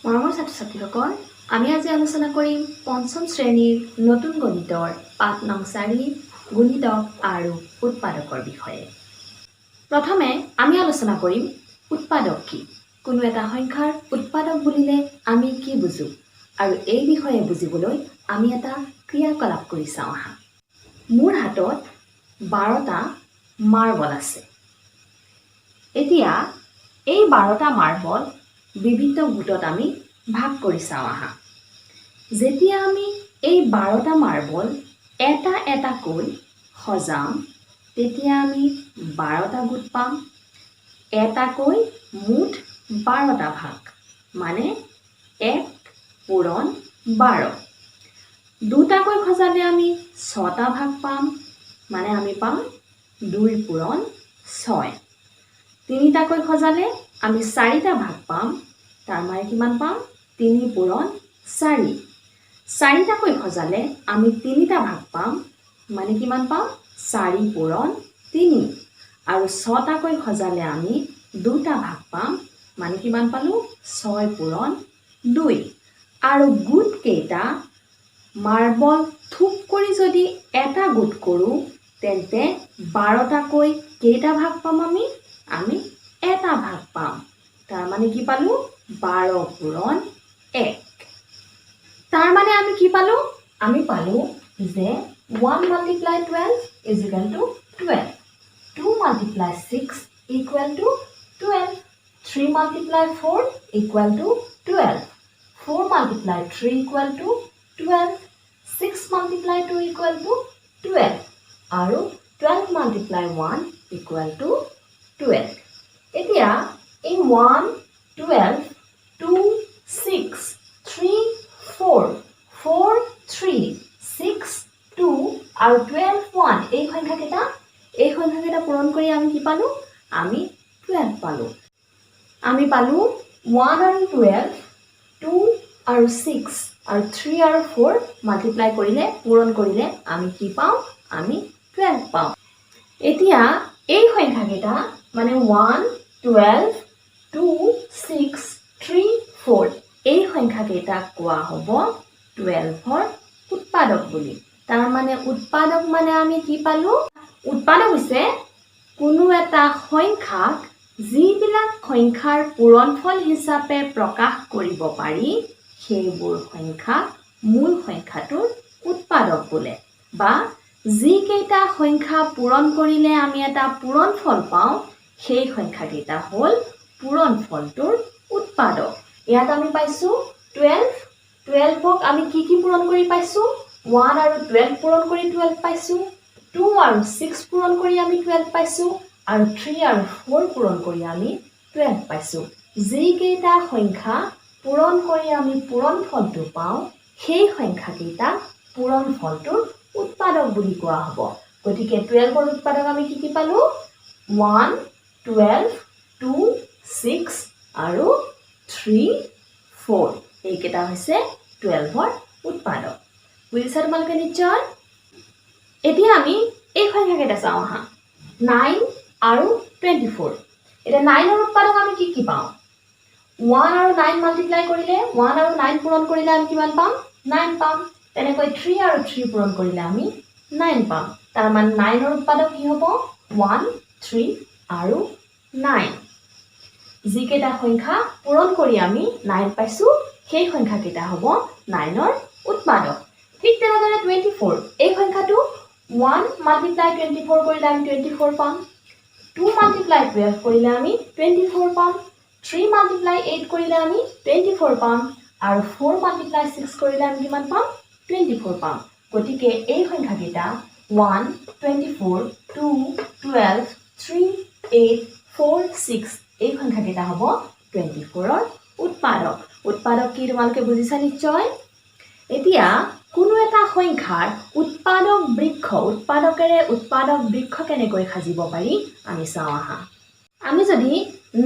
মৰমৰ ছাত্ৰ-ছাত্ৰীসকল, আমি আজি আলোচনা কৰিম পঞ্চম শ্ৰেণীৰ নতুন গণিতৰ পাঠ নং 4 গুণিতক আৰু উৎপাদকৰ বিষয়ে। প্ৰথমে আমি আলোচনা কৰিম উৎপাদক কি। কোনো এটা সংখ্যাৰ উৎপাদক বুলিলে আমি কি বুজো আৰু এই বিষয়ে বুজিবলৈ আমি এটা ক্ৰিয়াকলাপ কৰি চাওঁ আহা। মোৰ হাতত 12টা মাৰ্বল আছে। এতিয়া এই 12টা মাৰ্বল বিভিন্ন গোটত আমি ভাগ কৰি চাওঁ আহা। যেতিয়া আমি এই 12টা মাৰ্বল এটা এটাকৈ সজাম তেতিয়া আমি 12টা গোট পাম। এটাকৈ মুঠ 12টা ভাগ মানে 1 পূৰণ 12। দুটাকৈ সজালে আমি 6টা ভাগ পাম মানে আমি পাম 2 পূৰণ 6। তিনিটাকৈ সজালে আমি 4টা ভাগ পাম তাৰ মানে কিমান পাম 3 পূৰণ 4। 4টাকৈ সজালে আমি 3টা ভাগ পাম মানে কিমান পাম 4 পূৰণ 3 আৰু 6টাকৈ সজালে আমি 2টা ভাগ পাম মানে কিমান পালো 6 পূৰণ 2 আৰু গোট কেইটা মাৰ্বল থুপ কৰি যদি এটা গোট কৰো তেন্তে 12টাকৈ কেইটা ভাগ পাম আমি এটা ভাগ পাম তাৰ মানে কি পালো 12 পূৰণ 1। তাৰ মানে আমি কি পালো আমি পালো যে 1 * 12 = 12, 2 * 6 = 12, 3 * 4 = 12, 4 * 3 = 12, 6 * 2 = 12 আৰু 12 * 1 = 12। এতিয়া এই 1 12 2 6 3 4 4 3 6 2 আৰু 12 1 এই সংখ্যাকেইটা পূৰণ কৰি আমি কি পালো আমি 12 পালো। আমি পালো 1 আৰু 12 2 আৰু 6 আৰু 3 আৰু 4 মাল্টিপ্লাই কৰিলে পূৰণ কৰিলে আমি কি পাওঁ আমি 12 পাওঁ। এতিয়া এই সংখ্যাকেইটা মানে 1 12 2 6 3 4 এই সংখ্যাকেইটাক কোৱা হ'ব 12ৰ উৎপাদক বুলি। তাৰ মানে উৎপাদক মানে আমি কি পালো উৎপাদক হৈছে কোনো এটা সংখ্যাক যিবিলাক সংখ্যাৰ পূৰণফল হিচাপে প্ৰকাশ কৰিব পাৰি সেইবোৰ সংখ্যাক মূল সংখ্যাটোৰ উৎপাদক বোলে বা যিকেইটা সংখ্যা পূৰণ কৰিলে আমি এটা পূৰণফল পাওঁ সেই সংখ্যাকেইটা হ'ল পূৰণফলটোৰ উৎপাদক। ইয়াত আমি পাইছো 12, 12ক আমি কি পূৰণ কৰি পাইছো 1 আৰু 12 পূৰণ কৰি 12 পাইছো, 2 আৰু 6 পূৰণ কৰি আমি 12 পাইছো আৰু 3 আৰু 4 পূৰণ কৰি আমি 12 পাইছো। যিকেইটা সংখ্যা পূৰণ কৰি আমি পূৰণফলটো পাওঁ সেই সংখ্যাকেইটা পূৰণফলটোৰ উৎপাদক বুলি কোৱা হ'ব। গতিকে 12ৰ উৎপাদক আমি কি পালো 1 12 2 6 আৰু 3 4 এইকেইটা হৈছে 12ৰ উৎপাদক। বুজিছা তোমালোকে নিশ্চয়। এতিয়া আমি এই সংখ্যাকেইটা চাওঁ আহা 9 আৰু 24। এতিয়া 9ৰ উৎপাদক আমি কি পাওঁ 1 আৰু 9 মাল্টিপ্লাই কৰিলে 1 আৰু 9 পূৰণ কৰিলে আমি কিমান পাম 9 পাম। তেনেকৈ 3 আৰু 3 পূৰণ কৰিলে আমি 9 পাম। তাৰ মানে 9ৰ উৎপাদক কি হ'ব 1 3 আৰু 9। যিকেইটা সংখ্যা পূৰণ কৰি আমি 9 পাইছো সেই সংখ্যাকেইটা হ'ব 9ৰ উৎপাদক। ঠিক তেনেদৰে 24 এই সংখ্যাটো 1 * 24 কৰিলে আমি 24 পাম, 2 * 12 কৰিলে আমি 24 পাম, 3 * 8 কৰিলে আমি 24 পাম আৰু 4 * 6 কৰিলে আমি কিমান পাম 24 পাম। গতিকে এই সংখ্যাকেইটা 1 24 2 12 3 8 4 6 এই সংখ্যাকেইটা হ'ব 24ৰ উৎপাদক। উৎপাদক কি তোমালোকে বুজিছা নিশ্চয়। এতিয়া কোনো এটা সংখ্যাৰ উৎপাদক বৃক্ষ কেনেকৈ সাজিব পাৰি আমি চাওঁ আহা। আমি যদি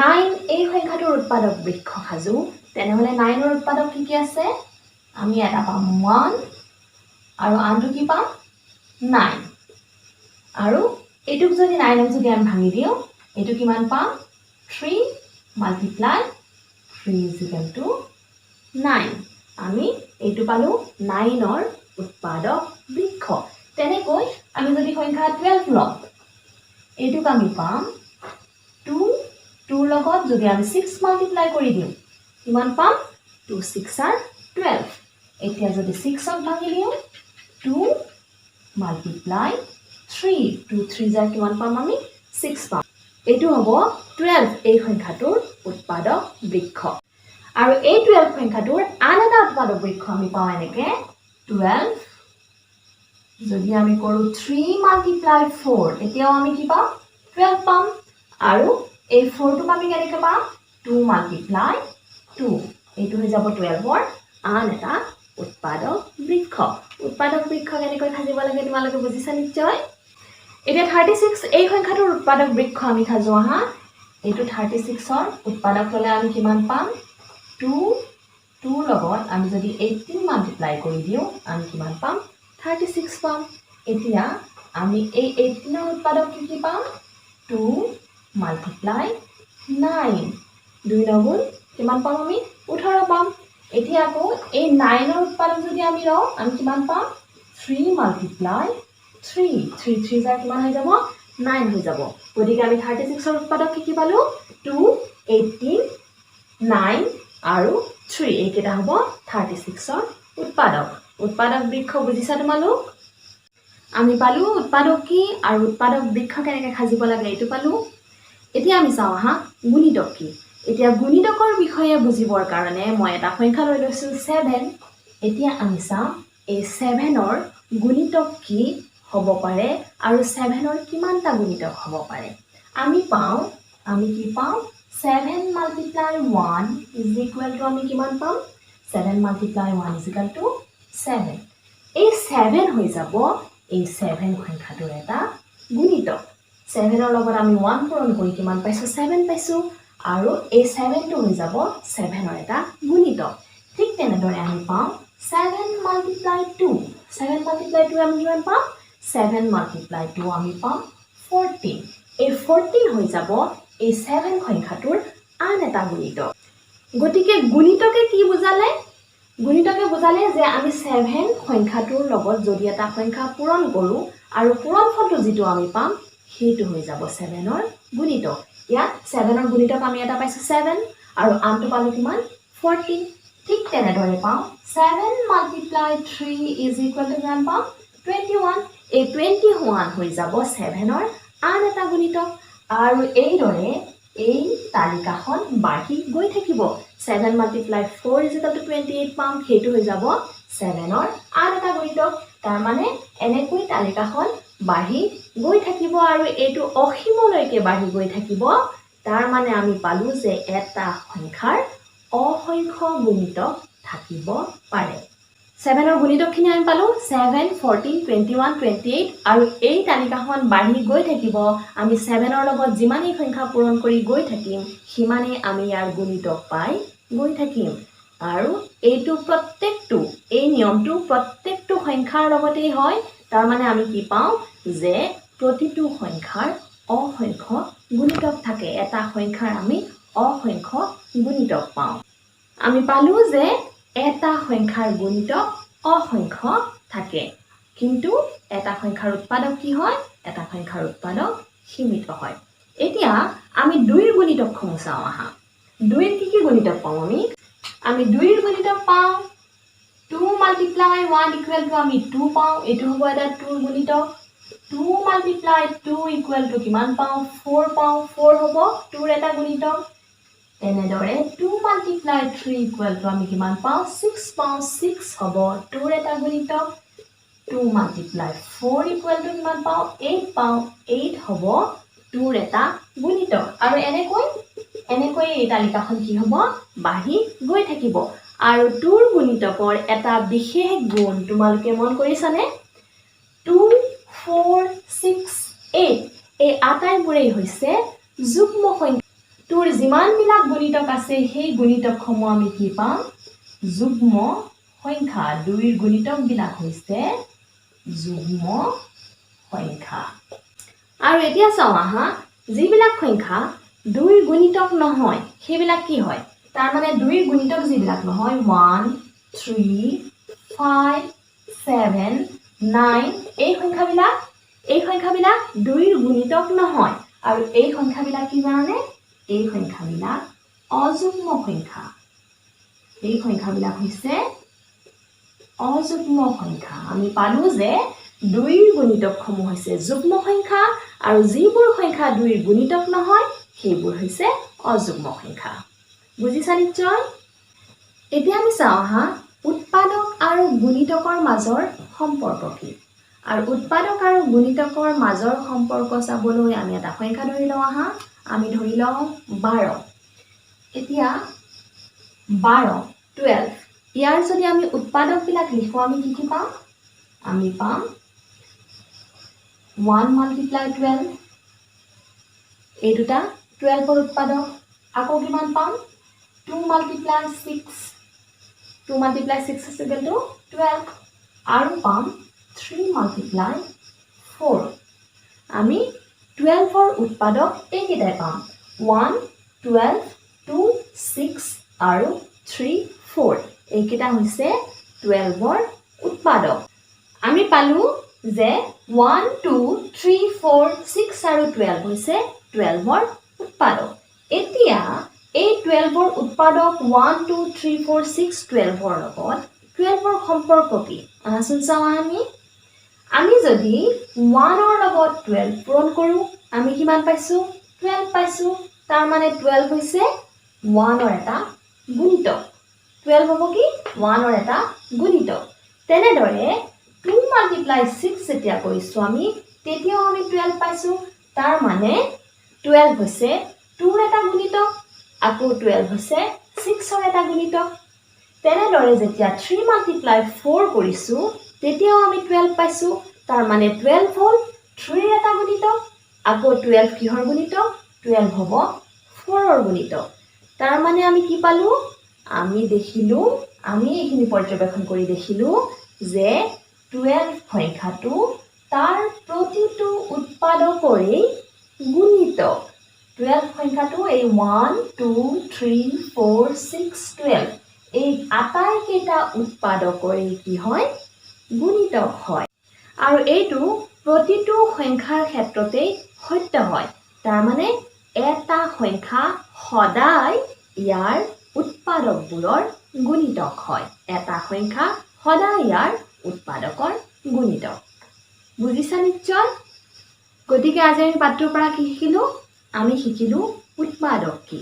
9 এই সংখ্যাটোৰ উৎপাদক বৃক্ষ সাজো তেনেহ'লে 9ৰ উৎপাদক কি আছে আমি এটা পাম 1 আৰু আনটো কি পাম 9 আৰু এইটোক যদি 9ক যদি আমি ভাঙি দিওঁ এইটো কিমান পাম 3 * 3 = 9 আমি এইটো পালো 9ৰ উৎপাদক বৃক্ষ তেনেকৈ আমি যদি সংখ্যা 12 লওঁ এইটোক আমি পাম 2 লগত যদি আমি 6 মাল্টিপ্লাই কৰি দিওঁ কিমান পাম 2 6 are 12 এতিয়া যদি 6 ক ভাঙি দিওঁ 2 multiply 3 2 3 যায় কিমান পাম আমি 6 পাম এইটো হ'ব 12 এই সংখ্যাটোৰ উৎপাদক বৃক্ষ আৰু এই 12 সংখ্যাটোৰ আন এটা উৎপাদক বৃক্ষ আমি পাওঁ এনেকে 12 যদি আমি কৰো 3 multiply 4 এতিয়াও আমি কি পাম 12 পাম আৰু এই 4 টোক আমি কেনেকৈ পাম 2 multiply 2 এইটো হৈ যাব 12ৰ আন এটা উৎপাদক বৃক্ষ কেনেকৈ সাজিব লাগে তোমালোকে বুজিছা নিশ্চয় এতিয়া 36 এই সংখ্যাটোৰ উৎপাদক বৃক্ষ আমি সাজো আহা এইটো 36ৰ উৎপাদক ললে আমি কিমান পাম 2 লগত আমি যদি 18 মাল্টিপ্লাই কৰি দিও আমি কিমান পাম 36 পাম এতিয়া আমি এই 18ৰ উৎপাদক কি পাম 2 multiply 9 2 গুণ কিমান পাম আমি 18 পাম এতিয়া আকৌ এই 9ৰ উৎপাদক যদি আমি লওঁ আমি কিমান পাম 3 multiply 3 3 যায় কিমান হৈ যাব 9 হৈ যাব গতিকে আমি 36ৰ উৎপাদক কি পালো 2 18 9 আৰু 3 এইকেইটা হ'ব 36ৰ উৎপাদক বৃক্ষ বুজিছা তোমালোক আমি পালো উৎপাদক কি আৰু উৎপাদক বৃক্ষ কেনেকৈ সাজিব লাগে এইটো পালো এতিয়া আমি চাওঁ হা গুণিতক কি এতিয়া গুণিতকৰ বিষয়ে বুজিবৰ কাৰণে মই এটা সংখ্যা লৈ লৈছো 7 এতিয়া আমি চাম এই 7ৰ গুণিতক কি হ'ব পাৰে আৰু 7ৰ কিমানটা গুণিতক হ'ব পাৰে আমি কি পাওঁ 7 multiply 1 is equal to আমি কিমান পাম 7 multiply 1 is equal to 7 এই 7 হৈ যাব এই 7 সংখ্যাটোৰ এটা গুণিতক 7ৰ লগত আমি 1 পূৰণ কৰি কিমান পাইছো 7 পাইছো আৰু এই 7টো হৈ যাব 7ৰ এটা গুণিতক ঠিক তেনেদৰে আমি পাওঁ 7 multiply 2 আমি কিমান পাম 7 multiply 2 আমি পাম 14 এই 14 হৈ যাব এই 7 সংখ্যাটোৰ আন এটা গুণিতক গতিকে গুণিতকে কি বুজালে যে আমি 7 সংখ্যাটোৰ লগত যদি এটা সংখ্যা পূৰণ কৰো আৰু পূৰণফলটো যেটো আমি পাম সেইটো হৈ যাব 7ৰ গুণিতক ইয়াত 7ৰ গুণিতক আমি এটা পাইছো 7 আৰু আনটো পালো কিমান 14 ঠিক তেনেদৰে পাওঁ 7 multiply 3 is equal to কিমান পাম 21 এই 21 হৈ যাব 7ৰ আন এটা গুণিতক আৰু এইদৰে এই তালিকাখন বাঢ়ি গৈ থাকিব 7 multiply 4 is equal to 28 পাম সেইটো হৈ যাব 7ৰ আন এটা গুণিতক তাৰ মানে এনেকৈ তালিকাখন বাঢ়ি গৈ থাকিব আৰু এইটো অসীমলৈকে বাঢ়ি গৈ থাকিব তাৰ মানে আমি পালো যে এটা সংখ্যাৰ অসংখ্য গুণিতক থাকিব পাৰে 7ৰ গুণিতকখিনি আমি পালো 7 14 21 28 আৰু এই তালিকাখন বাঢ়ি গৈ থাকিব আমি 7ৰ লগত যিমানেই সংখ্যা পূৰণ কৰি গৈ থাকিম সিমানেই আমি ইয়াৰ গুণিতক পাই গৈ থাকিম আৰু এইটো প্ৰত্যেকটো এই নিয়মটো প্ৰত্যেকটো সংখ্যাৰ লগতেই হয় তাৰ মানে আমি কি পাওঁ যে প্ৰতিটো সংখ্যাৰ অসংখ্য গুণিতক থাকে এটা সংখ্যাৰ আমি অসংখ্য গুণিতক পাওঁ আমি পালো যে এটা সংখ্যাৰ গুণিতক অসংখ্য থাকে কিন্তু এটা সংখ্যাৰ উৎপাদক কি হয় এটা সংখ্যাৰ উৎপাদক সীমিত হয় এতিয়া আমি 2ৰ গুণিতক চাওঁ আহা 2ৰ কি গুণিতক পাওঁ আমি 2ৰ গুণিতক পাওঁ 2 multiply 1 equal to আমি 2 পাওঁ এইটো হ'ব এটা 2ৰ গুণিতক 2 multiply 2 equal to কিমান পাওঁ 4 পাওঁ 4 হ'ব 2ৰ এটা গুণিতক তেনেদৰে 2 multiply 3 equal to আমি কিমান পাওঁ 6 পাওঁ 6 হ'ব 2ৰ এটা গুণিতক 2 multiply 4 equal to কিমান পাওঁ 8 পাওঁ 8 হ'ব 2ৰ এটা গুণিতক আৰু এনেকৈ এই তালিকাখন কি হ'ব বাঢ়ি গৈ থাকিব আৰু 2ৰ গুণিতকৰ এটা বিশেষ গুণ তোমালোকে মন কৰিছানে 2 4 6 8 এই আটাইবোৰেই হৈছে যুগ্ম সংখ্যা 2ৰ যিমানবিলাক গুণিতক আছে সেই গুণিতকসমূহ আমি কি পাম যুগ্ম সংখ্যা 2ৰ গুণিতকবিলাক হৈছে যুগ্ম সংখ্যা আৰু এতিয়া চাওঁ আহা যিবিলাক সংখ্যা 2ৰ গুণিতক নহয় সেইবিলাক কি হয় তাৰ মানে 2ৰ গুণিতক যিবিলাক নহয় 1 3 5 7 9 এই সংখ্যাবিলাক 2ৰ গুণিতক নহয় আৰু এই সংখ্যাবিলাক কি জানানে এই সংখ্যাবিলাক অযুগ্ম সংখ্যা এই সংখ্যাবিলাক হৈছে অযুগ্ম সংখ্যা আমি পালো যে 2ৰ গুণিতকসমূহ হৈছে যুগ্ম সংখ্যা আৰু যিবোৰ সংখ্যা 2ৰ গুণিতক নহয় সেইবোৰ হৈছে অযুগ্ম সংখ্যা বুজিছা নিশ্চয় এতিয়া আমি চাওঁ হা উৎপাদক আৰু গুণিতকৰ মাজৰ সম্পৰ্ক কি আৰু উৎপাদক আৰু গুণিতকৰ মাজৰ সম্পৰ্ক চাবলৈ আমি এটা সংখ্যা ধৰি লওঁ হা আমি ধৰি লওঁ 12 এতিয়া 12 12 ইয়াৰ যদি আমি উৎপাদকবিলাক লিখো আমি কি কি পাম আমি পাম 1 multiply 12 এই দুটা 12ৰ উৎপাদক আকৌ কিমান পাম 2 multiply 6 2 multiply 6 is equal to 12 আৰু পাম 3 multiply 4 আমি 12ৰ উৎপাদক এইকেইটাই পাম 1 12 2 6 আৰু 3 4 এইকেইটা হৈছে 12ৰ উৎপাদক আমি পালো যে 1 2 3 4 6 আৰু 12 হৈছে 12ৰ উৎপাদক এতিয়া এই 12ৰ উৎপাদক 1 2 3 4 6 12ৰ লগত 12ৰ সম্পৰ্ক কি আহাচোন চাওঁ আমি যদি 1ৰ লগত 12 পূৰণ কৰো আমি কিমান পাইছো 12 পাইছো তাৰ মানে 12 হৈছে 1ৰ এটা গুণিতক 12 হ'ব কি 1ৰ এটা গুণিতক তেনেদৰে 2 multiply 6 যেতিয়া কৰিছো আমি তেতিয়াও আমি 12 পাইছো তাৰ মানে 12 হৈছে 2ৰ এটা গুণিতক আকৌ 12 হৈছে 6ৰ এটা গুণিতক তেনেদৰে যেতিয়া 3 multiply 4 কৰিছো তেতিয়াও আমি 12 পাইছো তাৰ মানে 12 হ'ল 3ৰ এটা গুণিতক আকৌ 12 কিহৰ গুণিতক 12 হ'ব 4ৰ গুণিতক তাৰ মানে আমি কি পালো আমি দেখিলো আমি এইখিনি পৰ্যবেক্ষণ কৰি দেখিলো যে 12 সংখ্যাটো তাৰ প্ৰতিটো উৎপাদকৰে গুণিতক 12 সংখ্যাটো এই 1 2 3 4 6 12 এই আটাইকেইটা উৎপাদকৰে কি হয় গুণিতক হয় আৰু এইটো প্ৰতিটো সংখ্যাৰ ক্ষেত্ৰতে সত্য হয় তাৰ মানে এটা সংখ্যা সদায় ইয়াৰ উৎপাদকবোৰৰ গুণিতক হয় এটা সংখ্যা সদায় ইয়াৰ উৎপাদকৰ গুণিতক বুজিছা নিশ্চয় গতিকে আজি আমি পাঠটোৰ পৰা কি শিকিলো আমি শিকিলো উৎপাদক কি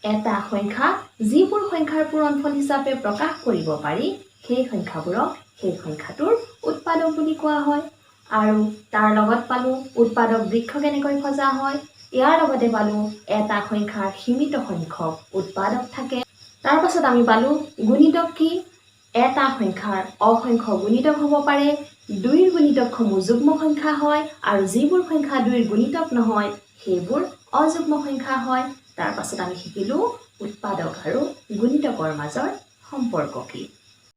এটা সংখ্যা যিবোৰ সংখ্যাৰ পূৰণফল হিচাপে প্ৰকাশ কৰিব পাৰি সেই সংখ্যাবোৰক সেই সংখ্যাটোৰ উৎপাদক বুলি কোৱা হয় আৰু তাৰ লগত পালো উৎপাদক বৃক্ষ কেনেকৈ সজা হয় ইয়াৰ লগতে পালো এটা সংখ্যাৰ সীমিত সংখ্যক উৎপাদক থাকে তাৰ পাছত আমি পালো গুণিতক কি এটা সংখ্যাৰ অসংখ্য গুণিতক হ'ব পাৰে 2ৰ গুণিতকসমূহ যুগ্ম সংখ্যা হয় আৰু যিবোৰ সংখ্যা 2ৰ গুণিতক নহয় সেইবোৰ অযুগ্ম সংখ্যা হয় তাৰ পাছত আমি শিকিলো উৎপাদক আৰু গুণিতকৰ মাজৰ সম্পৰ্ক কি